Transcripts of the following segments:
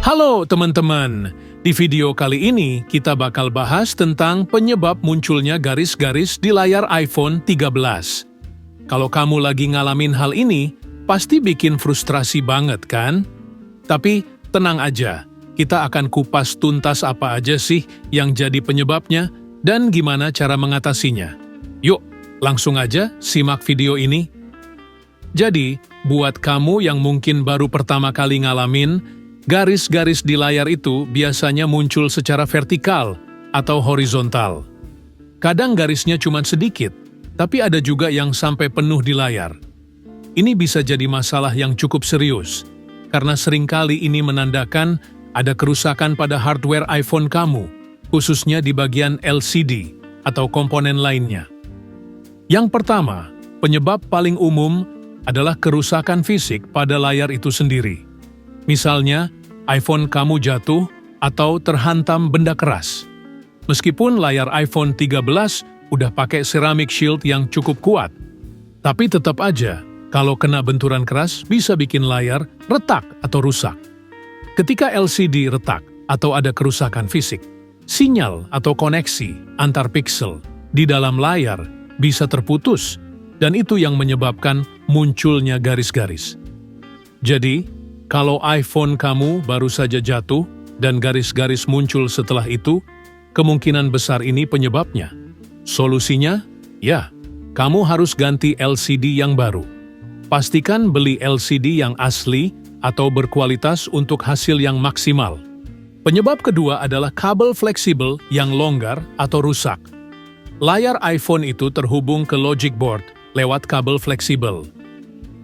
Halo teman-teman, di video kali ini kita bakal bahas tentang penyebab munculnya garis-garis di layar iPhone 13. Kalau kamu lagi ngalamin hal ini, pasti bikin frustrasi banget kan? Tapi tenang aja, kita akan kupas tuntas apa aja sih yang jadi penyebabnya dan gimana cara mengatasinya. Yuk, langsung aja simak video ini. Jadi, buat kamu yang mungkin baru pertama kali ngalamin, garis-garis di layar itu biasanya muncul secara vertikal atau horizontal. Kadang garisnya cuma sedikit, tapi ada juga yang sampai penuh di layar. Ini bisa jadi masalah yang cukup serius, karena seringkali ini menandakan ada kerusakan pada hardware iPhone kamu, khususnya di bagian LCD atau komponen lainnya. Yang pertama, penyebab paling umum adalah kerusakan fisik pada layar itu sendiri. Misalnya, iPhone kamu jatuh atau terhantam benda keras. Meskipun layar iPhone 13 udah pakai ceramic shield yang cukup kuat, tapi tetap aja, kalau kena benturan keras bisa bikin layar retak atau rusak. Ketika LCD retak atau ada kerusakan fisik, sinyal atau koneksi antar pixel di dalam layar bisa terputus, dan itu yang menyebabkan munculnya garis-garis. Jadi, kalau iPhone kamu baru saja jatuh dan garis-garis muncul setelah itu, kemungkinan besar ini penyebabnya. Solusinya? Ya, kamu harus ganti LCD yang baru. Pastikan beli LCD yang asli atau berkualitas untuk hasil yang maksimal. Penyebab kedua adalah kabel fleksibel yang longgar atau rusak. Layar iPhone itu terhubung ke logic board lewat kabel fleksibel.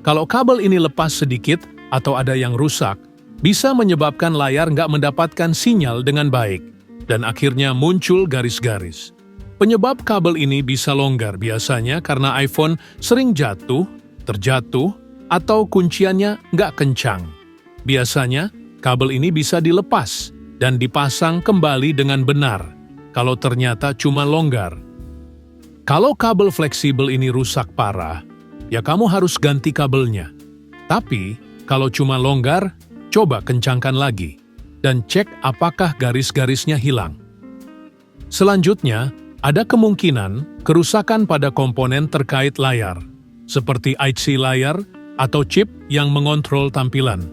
Kalau kabel ini lepas sedikit, atau ada yang rusak, bisa menyebabkan layar nggak mendapatkan sinyal dengan baik, dan akhirnya muncul garis-garis. Penyebab kabel ini bisa longgar biasanya karena iPhone sering jatuh, terjatuh, atau kunciannya nggak kencang. Biasanya, kabel ini bisa dilepas dan dipasang kembali dengan benar, kalau ternyata cuma longgar. Kalau kabel fleksibel ini rusak parah, ya kamu harus ganti kabelnya. Tapi, kalau cuma longgar, coba kencangkan lagi, dan cek apakah garis-garisnya hilang. Selanjutnya, ada kemungkinan kerusakan pada komponen terkait layar, seperti IC layar atau chip yang mengontrol tampilan.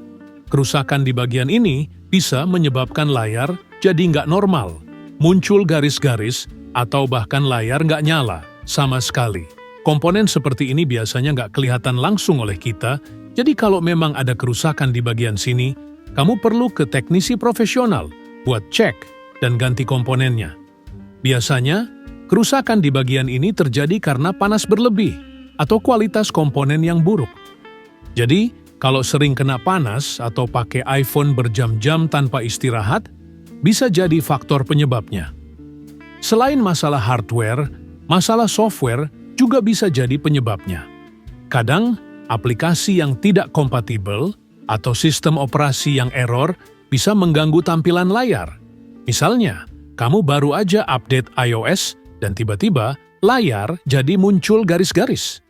Kerusakan di bagian ini bisa menyebabkan layar jadi nggak normal, muncul garis-garis, atau bahkan layar nggak nyala sama sekali. Komponen seperti ini biasanya nggak kelihatan langsung oleh kita, jadi kalau memang ada kerusakan di bagian sini, kamu perlu ke teknisi profesional buat cek dan ganti komponennya. Biasanya, kerusakan di bagian ini terjadi karena panas berlebih atau kualitas komponen yang buruk. Jadi, kalau sering kena panas atau pakai iPhone berjam-jam tanpa istirahat, bisa jadi faktor penyebabnya. Selain masalah hardware, masalah software juga bisa jadi penyebabnya. Kadang, aplikasi yang tidak kompatibel atau sistem operasi yang error bisa mengganggu tampilan layar. Misalnya, kamu baru aja update iOS dan tiba-tiba layar jadi muncul garis-garis.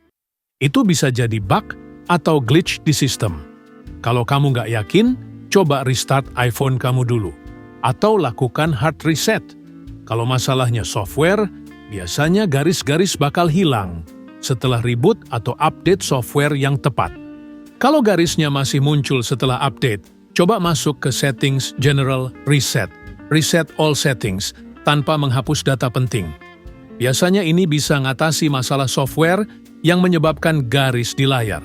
Itu bisa jadi bug atau glitch di sistem. Kalau kamu nggak yakin, coba restart iPhone kamu dulu. Atau lakukan hard reset. Kalau masalahnya software, biasanya garis-garis bakal hilang setelah reboot atau update software yang tepat. Kalau garisnya masih muncul setelah update, coba masuk ke Settings General Reset. Reset all settings tanpa menghapus data penting. Biasanya ini bisa ngatasi masalah software yang menyebabkan garis di layar.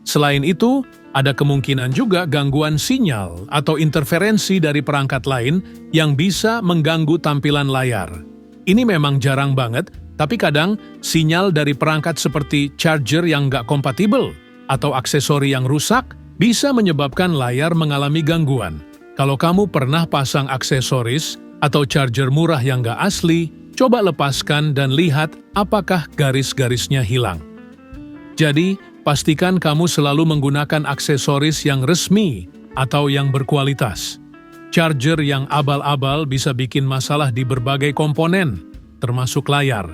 Selain itu, ada kemungkinan juga gangguan sinyal atau interferensi dari perangkat lain yang bisa mengganggu tampilan layar. Ini memang jarang banget, tapi kadang sinyal dari perangkat seperti charger yang nggak kompatibel atau aksesori yang rusak bisa menyebabkan layar mengalami gangguan. Kalau kamu pernah pasang aksesoris atau charger murah yang nggak asli, coba lepaskan dan lihat apakah garis-garisnya hilang. Jadi, pastikan kamu selalu menggunakan aksesoris yang resmi atau yang berkualitas. Charger yang abal-abal bisa bikin masalah di berbagai komponen, termasuk layar.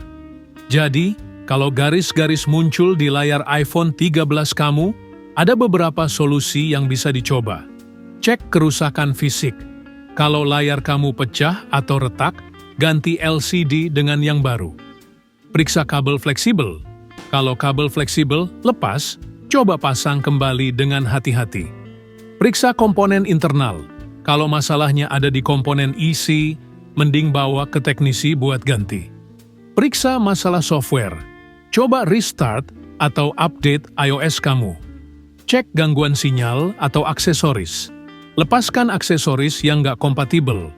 Jadi, kalau garis-garis muncul di layar iPhone 13 kamu, ada beberapa solusi yang bisa dicoba. Cek kerusakan fisik. Kalau layar kamu pecah atau retak, ganti LCD dengan yang baru. Periksa kabel fleksibel. Kalau kabel fleksibel lepas, coba pasang kembali dengan hati-hati. Periksa komponen internal. Kalau masalahnya ada di komponen isi, mending bawa ke teknisi buat ganti. Periksa masalah software. Coba restart atau update iOS kamu. Cek gangguan sinyal atau aksesoris. Lepaskan aksesoris yang nggak kompatibel.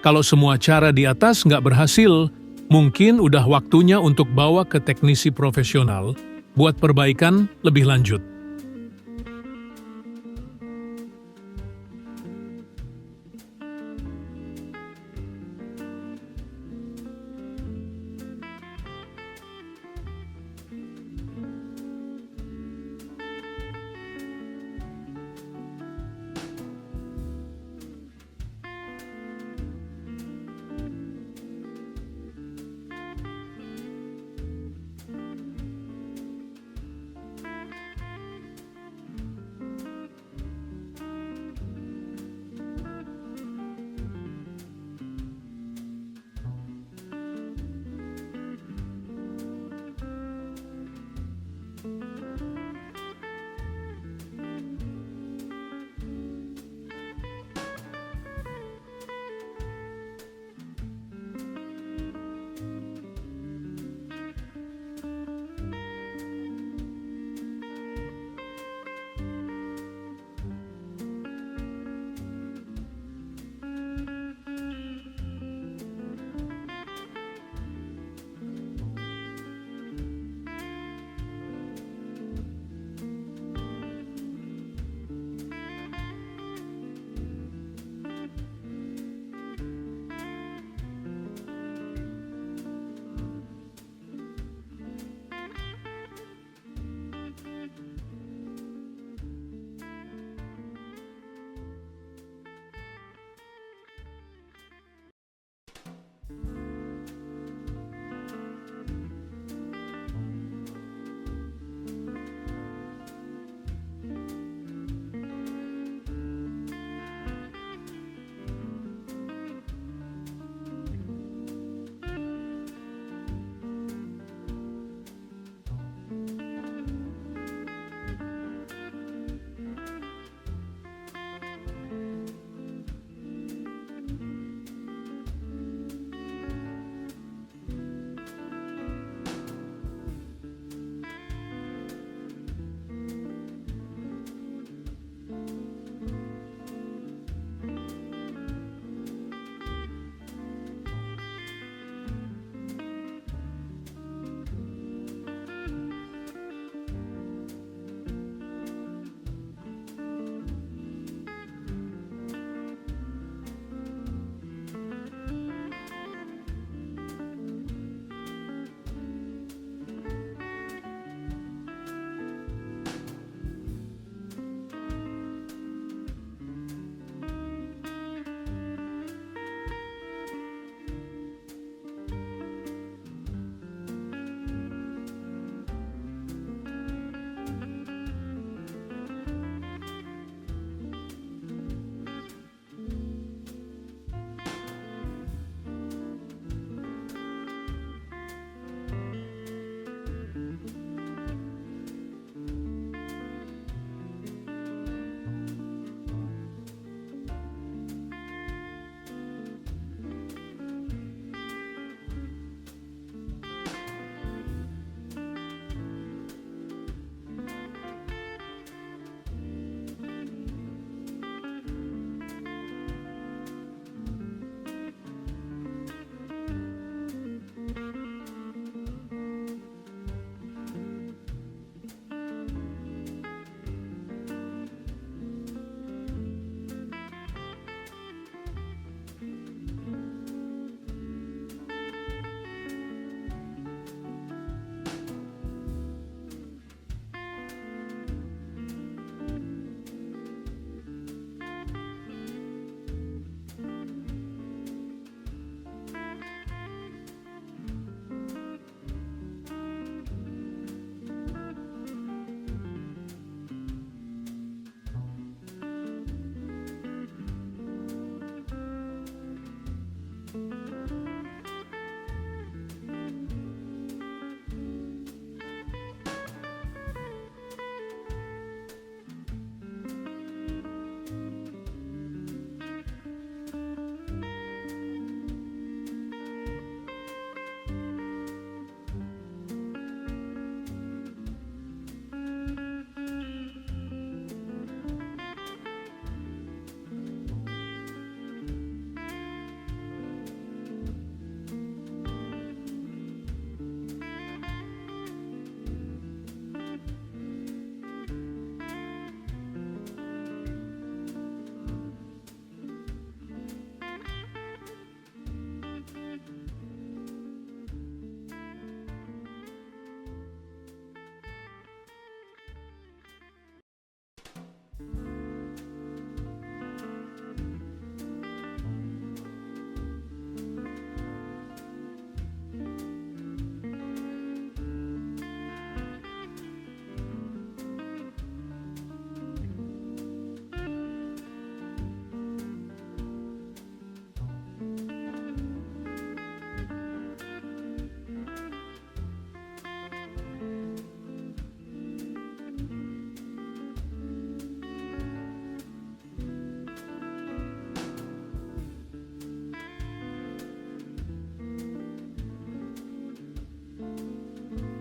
Kalau semua cara di atas nggak berhasil, mungkin udah waktunya untuk bawa ke teknisi profesional buat perbaikan lebih lanjut.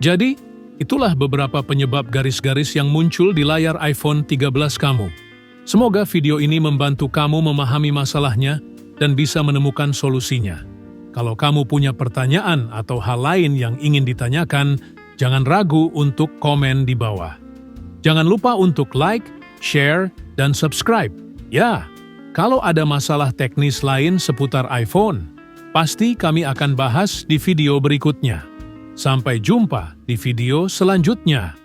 Jadi, itulah beberapa penyebab garis-garis yang muncul di layar iPhone 13 kamu. Semoga video ini membantu kamu memahami masalahnya dan bisa menemukan solusinya. Kalau kamu punya pertanyaan atau hal lain yang ingin ditanyakan, jangan ragu untuk komen di bawah. Jangan lupa untuk like, share, dan subscribe. Ya, kalau ada masalah teknis lain seputar iPhone, pasti kami akan bahas di video berikutnya. Sampai jumpa di video selanjutnya.